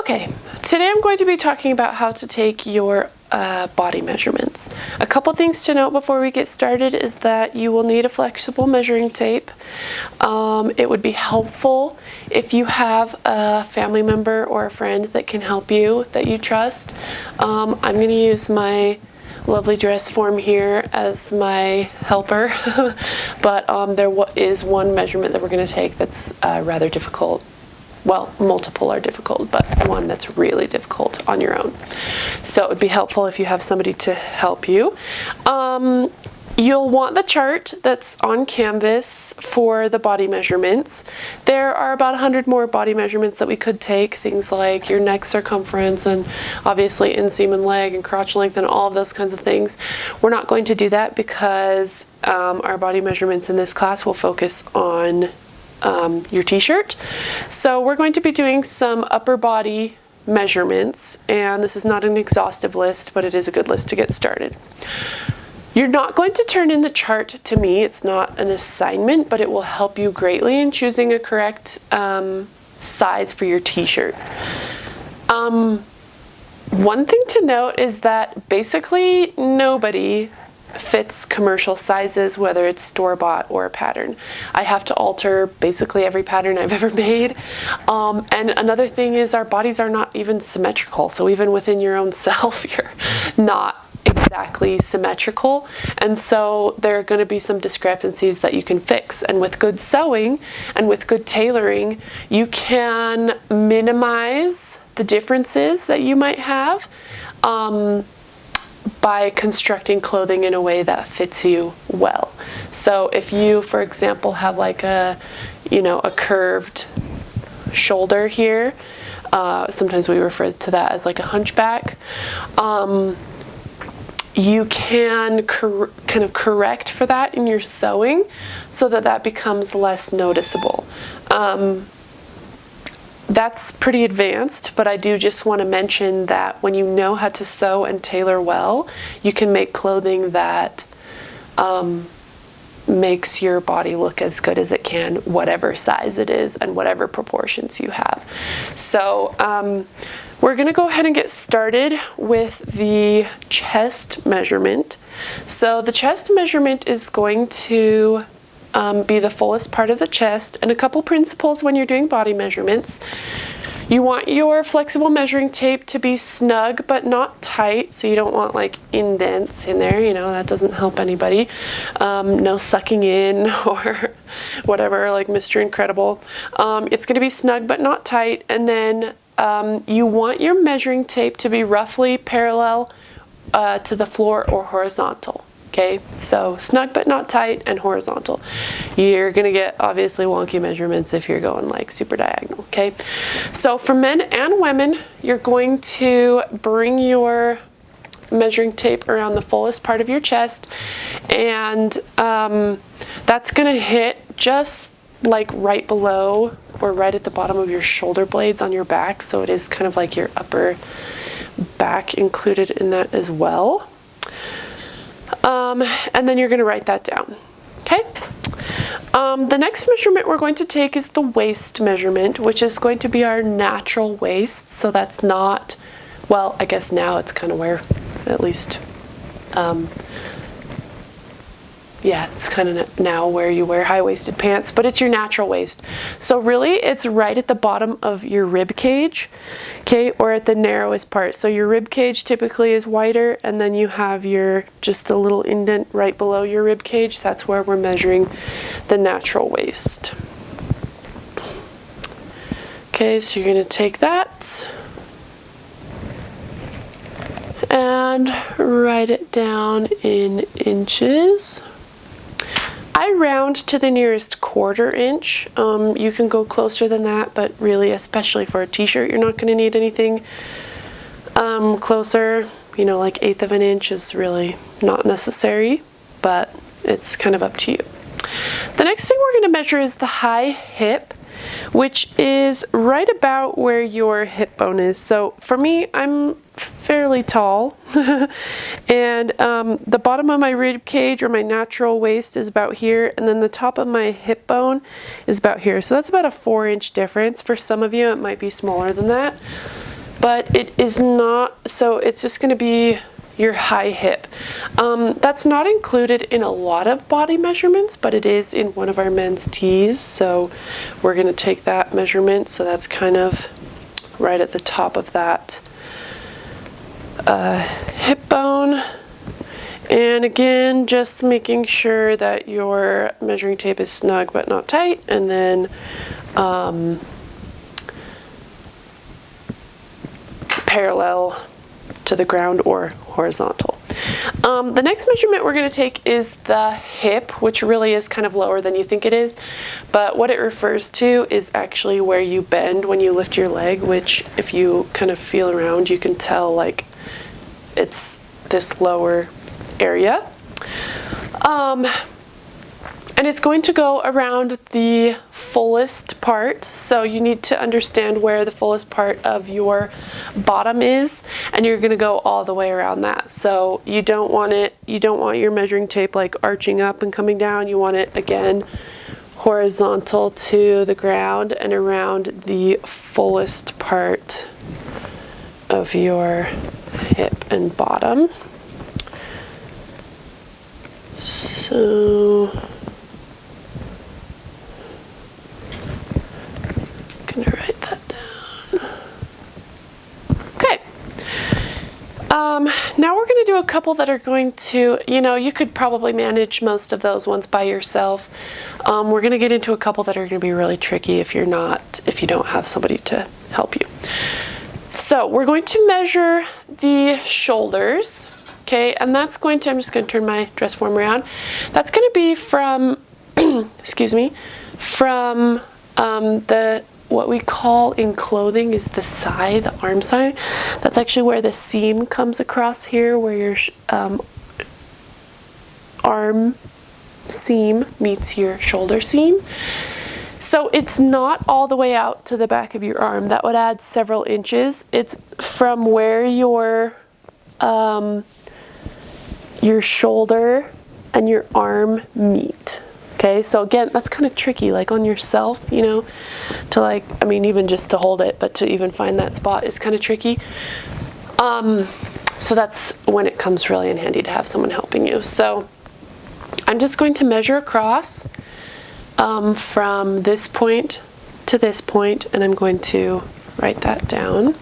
Okay, today I'm going to be talking about how to take your body measurements. A couple things to note before we get started is that you will need a flexible measuring tape. It would be helpful if you have a family member or a friend that can help you, that you trust. I'm going to use my lovely dress form here as my helper, but there is one measurement that we're going to take that's rather difficult. Well, multiple are difficult, but one that's really difficult on your own. So it would be helpful if you have somebody to help you. You'll want the chart that's on Canvas for the body measurements. There are about 100 more body measurements that we could take, things like your neck circumference and obviously inseam and leg and crotch length and all of those kinds of things. We're not going to do that because our body measurements in this class will focus on your t-shirt. So we're going to be doing some upper body measurements, and this is not an exhaustive list, but it is a good list to get started. You're not going to turn in the chart to me. It's not an assignment, but it will help you greatly in choosing a correct size for your t-shirt. One thing to note is that basically nobody fits commercial sizes, whether it's store-bought or a pattern. I have to alter basically every pattern I've ever made. And another thing is our bodies are not even symmetrical. So even within your own self, you're not exactly symmetrical. And so there are going to be some discrepancies that you can fix. And with good sewing and with good tailoring, you can minimize the differences that you might have by constructing clothing in a way that fits you well. So if you, for example, have like a curved shoulder here, sometimes we refer to that as like a hunchback, you can kind of correct for that in your sewing so that that becomes less noticeable. That's pretty advanced, but I do just want to mention that when you know how to sew and tailor well, you can make clothing that makes your body look as good as it can, whatever size it is and whatever proportions you have. So we're going to go ahead and get started with the chest measurement. So the chest measurement is going to be the fullest part of the chest, and a couple principles when you're doing body measurements. You want your flexible measuring tape to be snug but not tight, so you don't want like indents in there, that doesn't help anybody. No sucking in or whatever, like Mr. Incredible. It's going to be snug but not tight, and then you want your measuring tape to be roughly parallel to the floor or horizontal. Okay, so snug but not tight and horizontal. You're gonna get obviously wonky measurements if you're going like super diagonal, okay? So for men and women, you're going to bring your measuring tape around the fullest part of your chest, and that's gonna hit just like right below or right at the bottom of your shoulder blades on your back, so it is kind of like your upper back included in that as well. And then you're going to write that down. Okay. The next measurement we're going to take is the waist measurement, which is going to be our natural waist. So that's not, well, I guess now it's kind of where, at least, yeah, it's kind of now where you wear high-waisted pants, but it's your natural waist. So really, it's right at the bottom of your rib cage, okay, or at the narrowest part. So your rib cage typically is wider, and then you have just a little indent right below your rib cage. That's where we're measuring the natural waist. Okay, so you're going to take that and write it down in inches. I round to the nearest 1/4 inch. You can go closer than that, but really, especially for a t-shirt, you're not going to need anything closer. Like 1/8 of an inch is really not necessary, but it's kind of up to you. The next thing we're going to measure is the high hip, which is right about where your hip bone is. So for me, I'm fairly tall, and the bottom of my rib cage or my natural waist is about here, and then the top of my hip bone is about here. So that's about a 4-inch difference. For some of you, it might be smaller than that. but it is not, so it's just going to be your high hip. That's not included in a lot of body measurements, but it is in one of our men's tees, so we're going to take that measurement. So that's kind of right at the top of that hip bone. And again, just making sure that your measuring tape is snug but not tight, and then parallel to the ground or horizontal. The next measurement we're going to take is the hip, which really is kind of lower than you think it is, but what it refers to is actually where you bend when you lift your leg, which if you kind of feel around, you can tell like it's this lower area. And it's going to go around the fullest part, so you need to understand where the fullest part of your bottom is, and you're going to go all the way around that. So you don't want your measuring tape like arching up and coming down. You want it again horizontal to the ground and around the fullest part of your hip and bottom. So I'm gonna write that down. Okay. Now we're gonna do a couple that are going to, you could probably manage most of those ones by yourself. We're gonna get into a couple that are gonna be really tricky if you don't have somebody to help you. So we're going to measure the shoulders. Okay, and that's going to, I'm just going to turn my dress form around. That's going to be from, excuse me, from what we call in clothing is the side, the arm side. That's actually where the seam comes across here, where your arm seam meets your shoulder seam. So it's not all the way out to the back of your arm. That would add several inches. It's from where your shoulder and your arm meet. Okay, so again, that's kind of tricky, like on yourself, to like, even just to hold it, but to even find that spot is kind of tricky. So that's when it comes really in handy to have someone helping you. So I'm just going to measure across from this point to this point, and I'm going to write that down.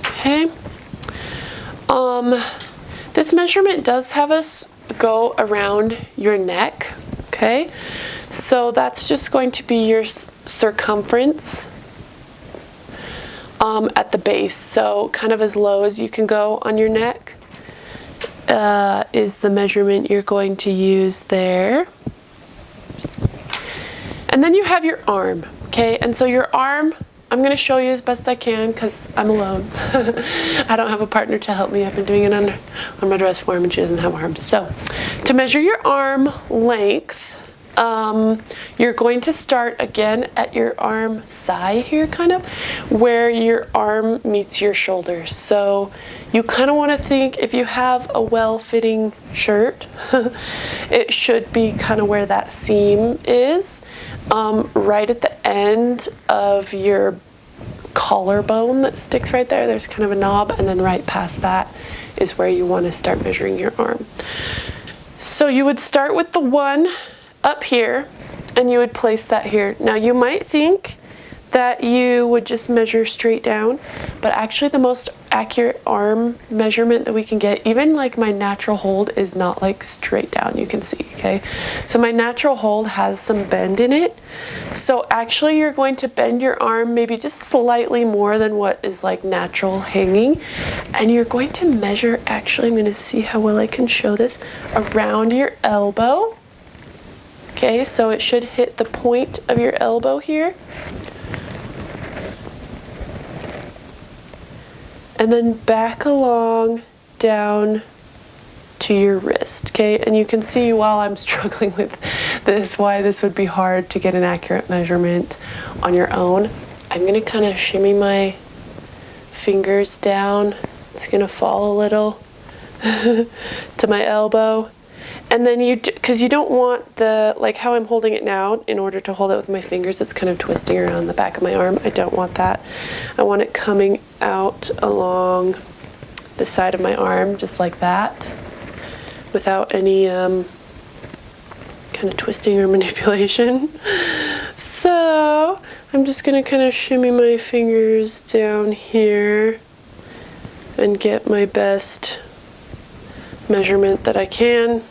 Okay. This measurement does have us go around your neck. Okay. So that's just going to be your circumference at the base. So kind of as low as you can go on your neck is the measurement you're going to use there. And then you have your arm. Okay. And so your arm, I'm going to show you as best I can because I'm alone. I don't have a partner to help me. I've been doing it on my dress form and she doesn't have arms. So to measure your arm length, you're going to start again at your arm side here, kind of where your arm meets your shoulder. So you kind of want to think, if you have a well-fitting shirt, it should be kind of where that seam is. Right at the end of your collarbone that sticks right there, there's kind of a knob, and then right past that is where you want to start measuring your arm. So you would start with the one up here and you would place that here. Now you might think that you would just measure straight down, but actually the most accurate arm measurement that we can get, even like my natural hold, is not like straight down, you can see, okay? So my natural hold has some bend in it. So actually you're going to bend your arm maybe just slightly more than what is like natural hanging. And you're going to measure, actually I'm gonna see how well I can show this, around your elbow. Okay, so it should hit the point of your elbow here. And then back along down to your wrist, okay? And you can see while I'm struggling with this, why this would be hard to get an accurate measurement on your own. I'm gonna kind of shimmy my fingers down. It's gonna fall a little to my elbow. And then because you don't want the, like how I'm holding it now, in order to hold it with my fingers, it's kind of twisting around the back of my arm. I don't want that. I want it coming out along the side of my arm, just like that, without any kind of twisting or manipulation. So I'm just gonna kind of shimmy my fingers down here and get my best measurement that I can.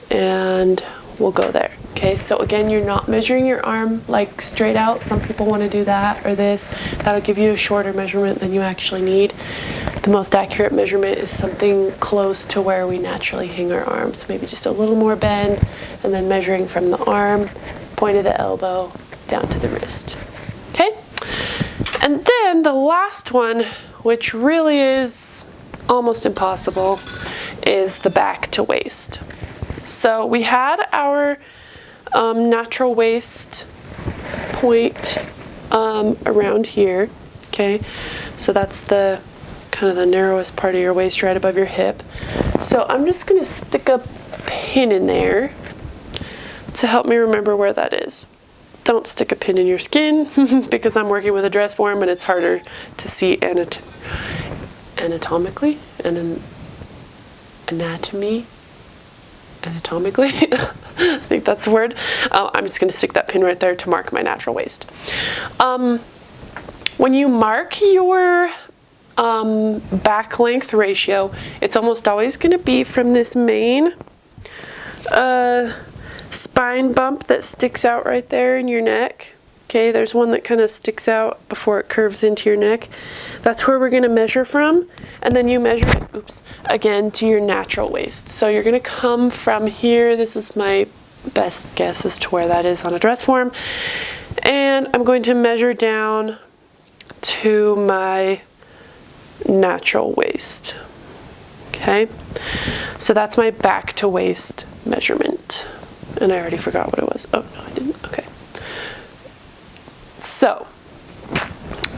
And we'll go there. Okay, so again, you're not measuring your arm like straight out. Some people want to do that or this. That'll give you a shorter measurement than you actually need. The most accurate measurement is something close to where we naturally hang our arms. Maybe just a little more bend, and then measuring from the arm, point of the elbow, down to the wrist. Okay? And then the last one, which really is almost impossible, is the back to waist. So we had our natural waist point around here, okay? So that's the kind of the narrowest part of your waist right above your hip. So I'm just gonna stick a pin in there to help me remember where that is. Don't stick a pin in your skin because I'm working with a dress form and it's harder to see anatomically. I think that's the word. I'm just going to stick that pin right there to mark my natural waist. When you mark your back length ratio, it's almost always going to be from this main spine bump that sticks out right there in your neck. Okay, there's one that kind of sticks out before it curves into your neck. That's where we're going to measure from, and then you measure it, again to your natural waist. So you're going to come from here. This is my best guess as to where that is on a dress form. And I'm going to measure down to my natural waist. Okay, so that's my back to waist measurement. And I already forgot what it was. Oh, no, I didn't. Okay. So,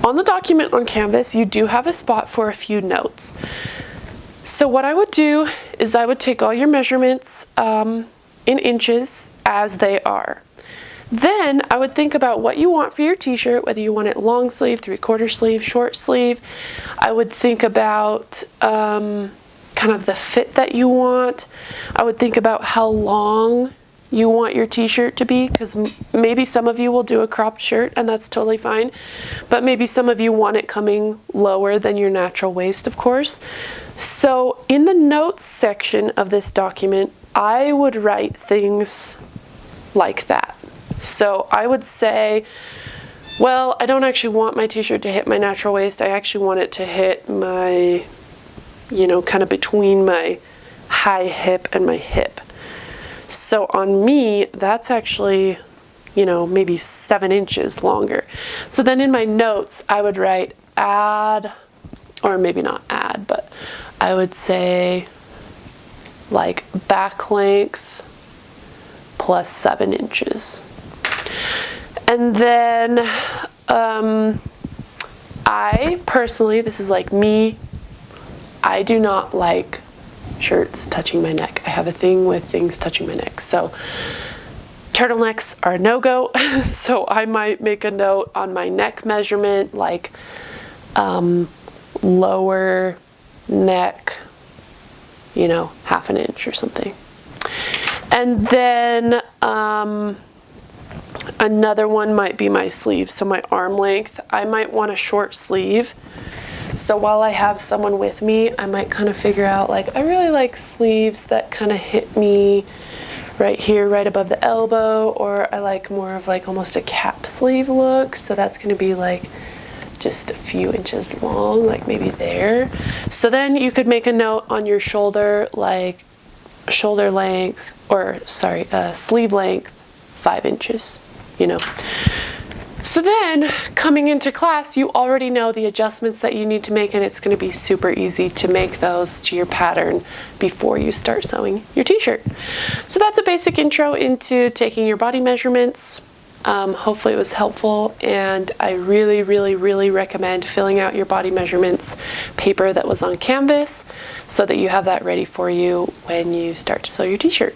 on the document on Canvas, you do have a spot for a few notes. So what I would do is I would take all your measurements in inches as they are. Then I would think about what you want for your t-shirt, whether you want it long sleeve, 3/4 sleeve, short sleeve. I would think about kind of the fit that you want. I would think about how long you want your t-shirt to be, because maybe some of you will do a cropped shirt and that's totally fine, but maybe some of you want it coming lower than your natural waist, of course. So in the notes section of this document, I would write things like that. So I would say, well, I don't actually want my t-shirt to hit my natural waist. I actually want it to hit my, kind of between my high hip and my hip. So on me, that's actually, maybe 7 inches longer. So then in my notes, I would write add, or maybe not add, but I would say like back length plus 7 inches. And then I personally, this is like me, I do not like shirts touching my neck. I have a thing with things touching my neck. So turtlenecks are a no-go. So I might make a note on my neck measurement, like lower neck, 1/2 inch or something. And then another one might be my sleeve. So my arm length, I might want a short sleeve. So while I have someone with me, I might kind of figure out, like, I really like sleeves that kind of hit me right here, right above the elbow, or I like more of like almost a cap sleeve look. So that's going to be like just a few inches long, like maybe there. So then you could make a note on your shoulder, like shoulder length, or sorry, sleeve length, 5 inches, So then, coming into class, you already know the adjustments that you need to make, and it's going to be super easy to make those to your pattern before you start sewing your t-shirt. So that's a basic intro into taking your body measurements. Hopefully it was helpful, and I really, really, really recommend filling out your body measurements paper that was on Canvas so that you have that ready for you when you start to sew your t-shirt.